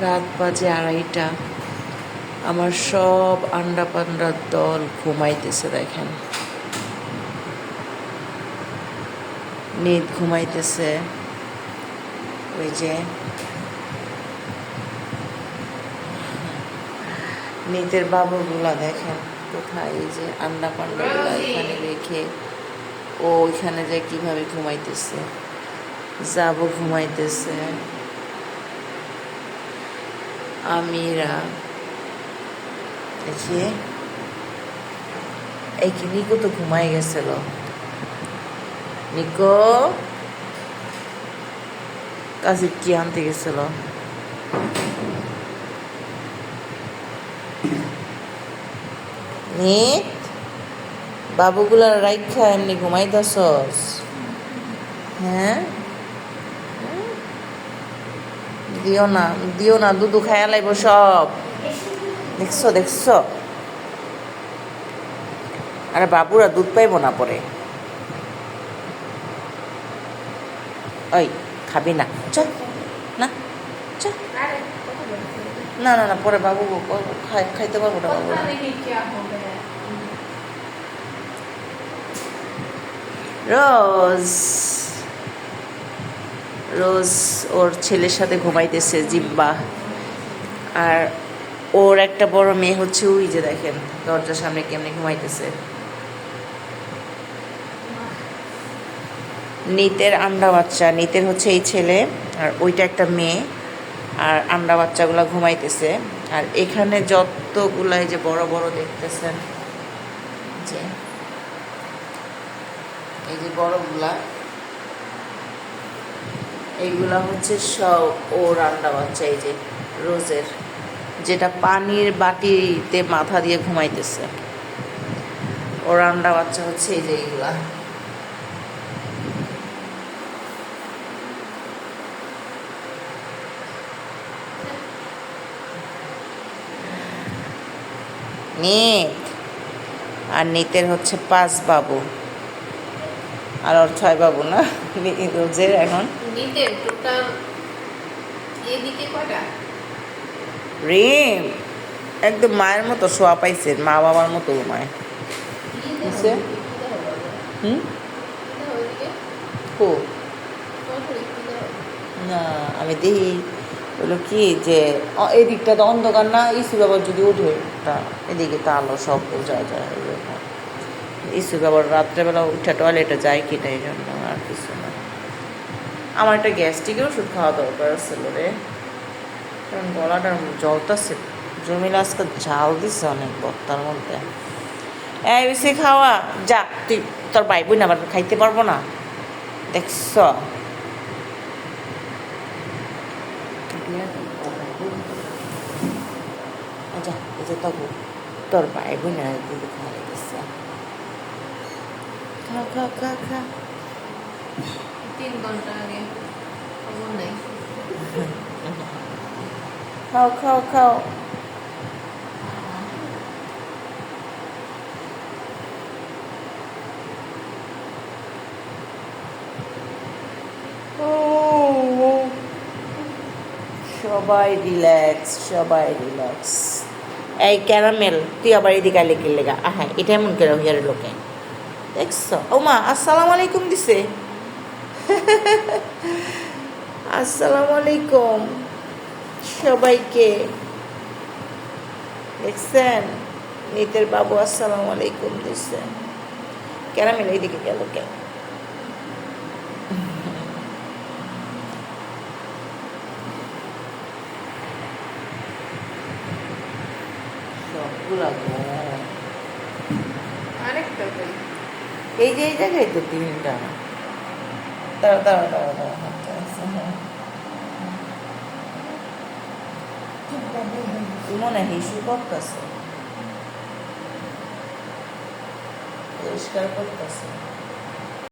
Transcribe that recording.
রাত বাজে 2:30। আমার সব আন্ডা পান্ডার দল ঘুমাইতেছে দেখেন। নিদ ঘুমাইতেছে, ওই যে নিদের বাবুগুলা দেখেন কোথায়, এই যে আন্ডা পান্ডাগুলা এখানে রেখে ও ওইখানে যে কিভাবে ঘুমাইতেছে। যাবো ঘুমাইতেছে, আমিরা দেখিয়ে এই কি নিকো তো ঘুমাই গেছিল। নিকো কাছে কি আনতে গেছিল? নিক বাবুগুলার রাইখা এমনি ঘুমাইতেছস? হ্যাঁ, দিও না দিও না, দুধু খায়া লাইব সব। দেখছো দেখছো, আরে বাবুরা দুধ পাইব না পরে। ওই খাবি না, চল না, চল। না না না, পরে বাবু খাইতে পারবো না বাবু। রোজ রোজ ওর ছেলের সাথে ঘুমাইতেছে জিব্বা। আর ওর একটা বড় মেয়ে হচ্ছে ওই যে দেখেন দরজার সামনে কেমনে ঘুমাইতেছে। নিতের আন্ডা বাচ্চা, নিতের হচ্ছে এই ছেলে, আর ওইটা একটা মেয়ে। আর আন্ডা বাচ্চাগুলা ঘুমাইতেছে। আর এখানে যতগুলাই যে বড় বড় দেখতেছেন, যে এই যে বড়গুলা, এইগুলা হচ্ছে সব ওর আন্ডা বাচ্চা। এই যে রোজের, যেটা পানির বাটিতে মাথা দিয়ে ঘুমাইতেছে, ওর আন্ডা বাচ্চা হচ্ছে এই যে এইগুলা। নিত আর নিতের হচ্ছে 5 বাবু, আর ওর 6 বাবু না রোজের। এখন রিম একদম মায়ের মতো শোয়া পাইছে, মা বাবার মতো ঘুমায়। না আমি দেখি হলো কি যে এই দিকটা তো অন্ধকার না, ইসু বাবার যদি উঠে তা এদিকে তো আলো সব বোঝা যায়। ইসু বাবার রাত্রেবেলা উঠে টয়লেটে যায় কিনা, এই জন্য আর কিছু না। আমার একটা গ্যাস্ট্রিকের ওষুধ খাওয়া দরকার ছিল রে, কারণ গলাটা জ্বলতেছে। জমিলা আজকে ঝাল দিছে অনেক বত্তার মধ্যে। এই বেশি খাওয়া যা, তুই তোর ভাই বোন আবার খাইতে পারবো না, দেখছ? যা, এই যে তোর ভাই বোন দিদি খাওয়া গেছে। খা খা খা খা। 3 ঘন্টা আগে খবর নেই। খাও খাও খাও। সবাই রিল্যাক্স, সবাই রিল্যাক্স। এই ক্যারামেল তুই আবার এদিকে আইলে কি লেগা? হ্যাঁ, এটা এমন কেন হিয়ারের লোকে দেখছো? ও মা আসসালামু আলাইকুম দিছে। আসসালামু আলাইকুম সবাইকে, দেখছেন? নিতের বাবু আসসালামু আলাইকুম দিছে। ক্যারামেল এইদিকে গেল কেন? সবগুলা আরেকটা বই এই যে এই জায়গায় তো 3টা। দাঁড়া দাঁড়া দাঁড়া দাঁড়া, মনে হিসু করতেছে, পরিষ্কার করতেছে।